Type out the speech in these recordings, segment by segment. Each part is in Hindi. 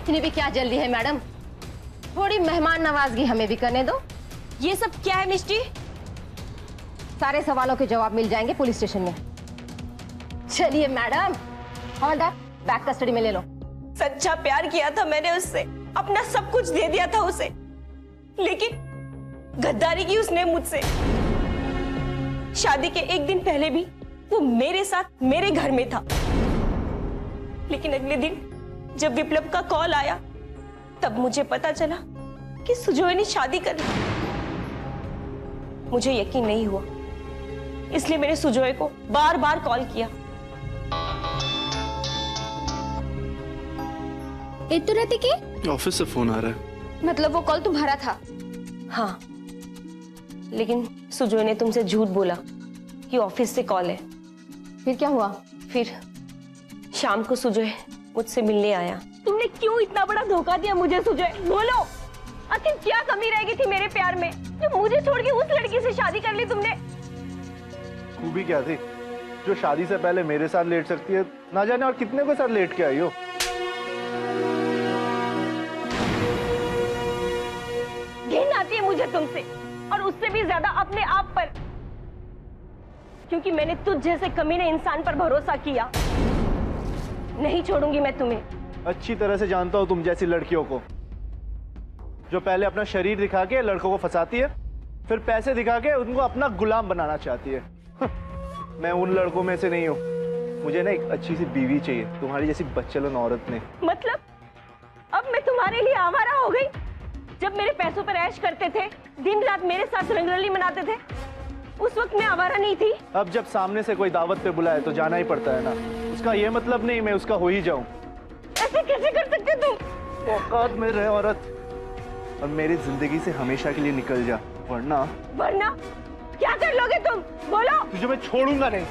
इतनी भी क्या जल्दी है मैडम, थोड़ी मेहमान नवाजगी हमें भी करने दो। ये सब क्या है मिष्टी? सारे सवालों के जवाब मिल जाएंगे पुलिस स्टेशन में। चलिए मैडम, हवलदार बैग कस्टडी में ले लो। सच्चा प्यार किया था मैंने उससे, अपना सब कुछ दे दिया था उसे, लेकिन गद्दारी की उसने मुझसे। शादी के एक दिन पहले भी वो मेरे साथ मेरे घर में था, लेकिन अगले दिन जब विप्लव का कॉल आया तब मुझे पता चला कि सुजोय ने शादी कर ली। मुझे यकीन नहीं हुआ, इसलिए मैंने सुजोय को बार बार कॉल किया। रहती के ऑफिस से फोन आ रहा है। मतलब वो कॉल तुम्हारा था? हाँ, लेकिन सुजोय ने तुमसे झूठ बोला कि ऑफिस से कॉल है। फिर क्या हुआ? फिर शाम को सुजोय मुझसे मिलने आया। तुमने क्यों इतना बड़ा धोखा दिया मुझे सुजोय? बोलो, आखिर क्या कमी रह गई थी मेरे प्यार में जो मुझे छोड़ के उस लड़की से शादी कर ली तुमने? खूबी क्या थी जो शादी से पहले मेरे साथ लेट सकती है, ना जाने और कितने के साथ लेट के आई हो। घिन आती है मुझे तुमसे, और उससे भी ज्यादा अपने आप पर, क्योंकि मैंने तुझ जैसे कमीने इंसान पर भरोसा किया। नहीं छोड़ूंगी मैं तुम्हें। अच्छी तरह से जानता हूँ तुम जैसी लड़कियों को, जो पहले अपना शरीर दिखा के लड़कों को फंसाती है, फिर पैसे दिखा के उनको अपना गुलाम बनाना चाहती है। मैं उन लड़कों में से नहीं हूँ। मुझे ना एक अच्छी सी बीवी चाहिए, तुम्हारी जैसी बच्चलन औरत ने। मतलब अब मैं तुम्हारे लिए आवारा हो गई? जब मेरे पैसों पर ऐश करते थे, दिन रात मेरे साथ रंगरली मनाते थे, उस वक्त मैं आवारा नहीं थी? अब जब सामने से कोई दावत पे बुलाए तो जाना ही पड़ता है ना। उसका ये मतलब नहीं मैं उसका हो ही जाऊं। ऐसे कैसे कर सकते तुम? औकात में रहे औरत, और मेरी जिंदगी से हमेशा के लिए निकल जा, वरना क्या कर लोगे तुम? बोलो। तुझे मैं छोड़ूंगा नहीं।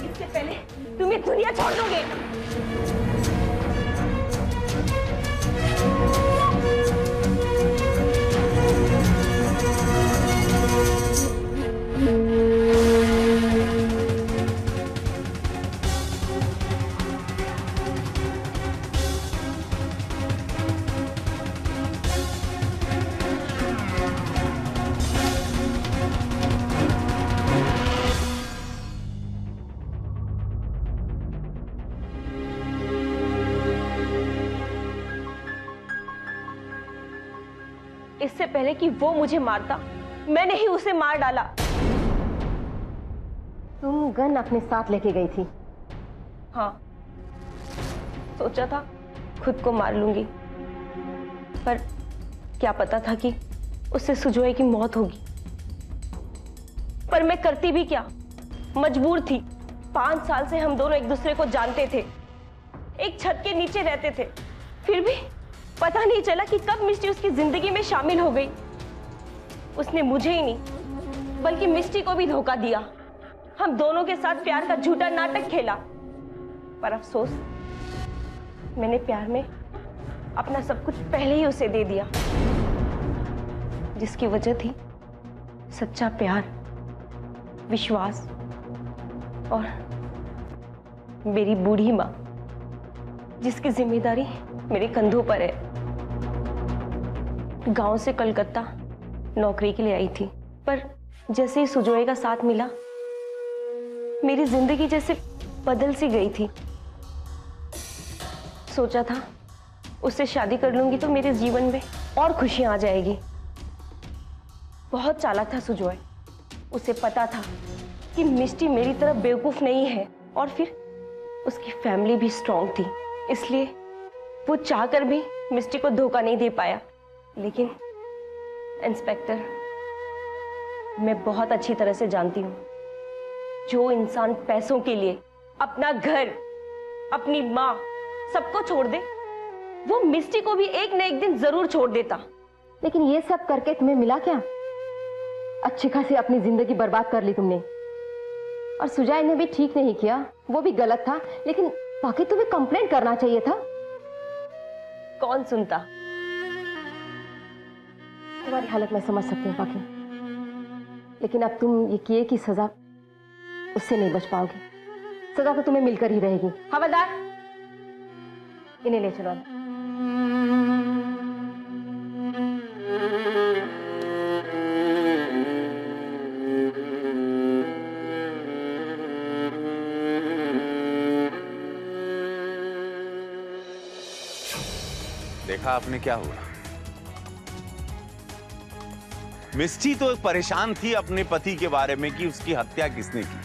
इससे पहले तुम ये दुनिया छोड़ दोगे। इससे पहले कि वो मुझे मारता, मैंने ही उसे मार डाला। तुम गन अपने साथ लेके गई थी? हाँ, सोचा था खुद को मार लूंगी, पर क्या पता था कि उससे सुजोय की मौत होगी। पर मैं करती भी क्या, मजबूर थी। 5 साल से हम दोनों एक दूसरे को जानते थे, एक छत के नीचे रहते थे, फिर भी पता नहीं चला कि कब मिष्टी उसकी जिंदगी में शामिल हो गई। उसने मुझे ही नहीं बल्कि मिष्टी को भी धोखा दिया। हम दोनों के साथ प्यार का झूठा नाटक खेला, पर अफसोस मैंने प्यार में अपना सब कुछ पहले ही उसे दे दिया। जिसकी वजह थी सच्चा प्यार, विश्वास और मेरी बूढ़ी मां, जिसकी जिम्मेदारी मेरे कंधों पर है। गांव से कलकत्ता नौकरी के लिए आई थी, पर जैसे ही सुजोय का साथ मिला, मेरी जिंदगी जैसे बदल सी गई थी। सोचा था उससे शादी कर लूंगी तो मेरे जीवन में और खुशियां आ जाएगी। बहुत चालाक था सुजोय, उसे पता था कि मिष्टी मेरी तरह बेवकूफ नहीं है, और फिर उसकी फैमिली भी स्ट्रांग थी, इसलिए वो चाहकर भी मिष्टी को धोखा नहीं दे पाया। लेकिन इंस्पेक्टर, मैं बहुत अच्छी तरह से जानती हूँ, जो इंसान पैसों के लिए अपना घर, अपनी माँ, सबको छोड़ दे, वो मिष्टी को भी एक न एक दिन जरूर छोड़ देता। लेकिन ये सब करके तुम्हें मिला क्या? अच्छी खासी अपनी जिंदगी बर्बाद कर ली तुमने। और सुजय ने भी ठीक नहीं किया, वो भी गलत था, लेकिन बाकी तुम्हें कंप्लेंट करना चाहिए था। कौन सुनता? तुम्हारी हालत मैं समझ सकती हूँ बाकी, लेकिन अब तुम ये किए की सजा उससे नहीं बच पाओगे। सजा तो तुम्हें मिलकर ही रहेगी। हवलदार, इन्हें ले चलो। देखा आपने क्या हुआ? मिस्टी तो परेशान थी अपने पति के बारे में कि उसकी हत्या किसने की।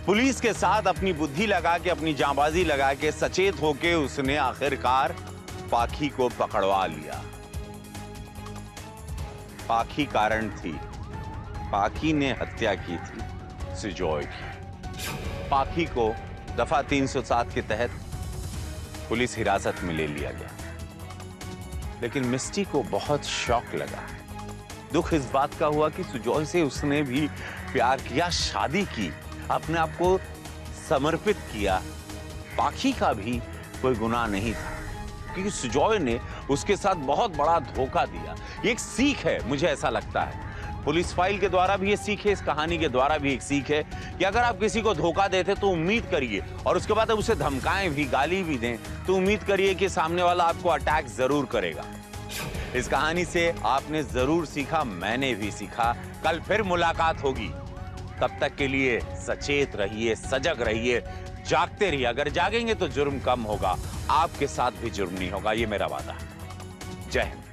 पुलिस के साथ अपनी बुद्धि लगा के, अपनी जांबाजी लगा के, सचेत होके उसने आखिरकार पाखी को पकड़वा लिया। पाखी कारण थी, पाखी ने हत्या की थी सुजॉय की। पाखी को दफा 307 के तहत पुलिस हिरासत में ले लिया गया। लेकिन मिस्टी को बहुत शौक लगा। दुख इस बात का हुआ कि सुजॉय से उसने भी प्यार किया, शादी की, अपने आप को समर्पित किया। पाखी का भी कोई गुनाह नहीं था क्योंकि सुजॉय ने उसके साथ बहुत बड़ा धोखा दिया। ये एक सीख है, मुझे ऐसा लगता है। पुलिस फाइल के द्वारा भी ये सीख है, इस कहानी के द्वारा भी एक सीख है कि अगर आप किसी को धोखा देते तो उम्मीद करिए, और उसके बाद उसे धमकाएं भी, गाली भी दें, तो उम्मीद करिए कि सामने वाला आपको अटैक जरूर करेगा। इस कहानी से आपने जरूर सीखा, मैंने भी सीखा। कल फिर मुलाकात होगी, तब तक के लिए सचेत रहिए, सजग रहिए, जागते रहिए। अगर जागेंगे तो जुर्म कम होगा, आपके साथ भी जुर्म नहीं होगा, ये मेरा वादा है। जय हिंद।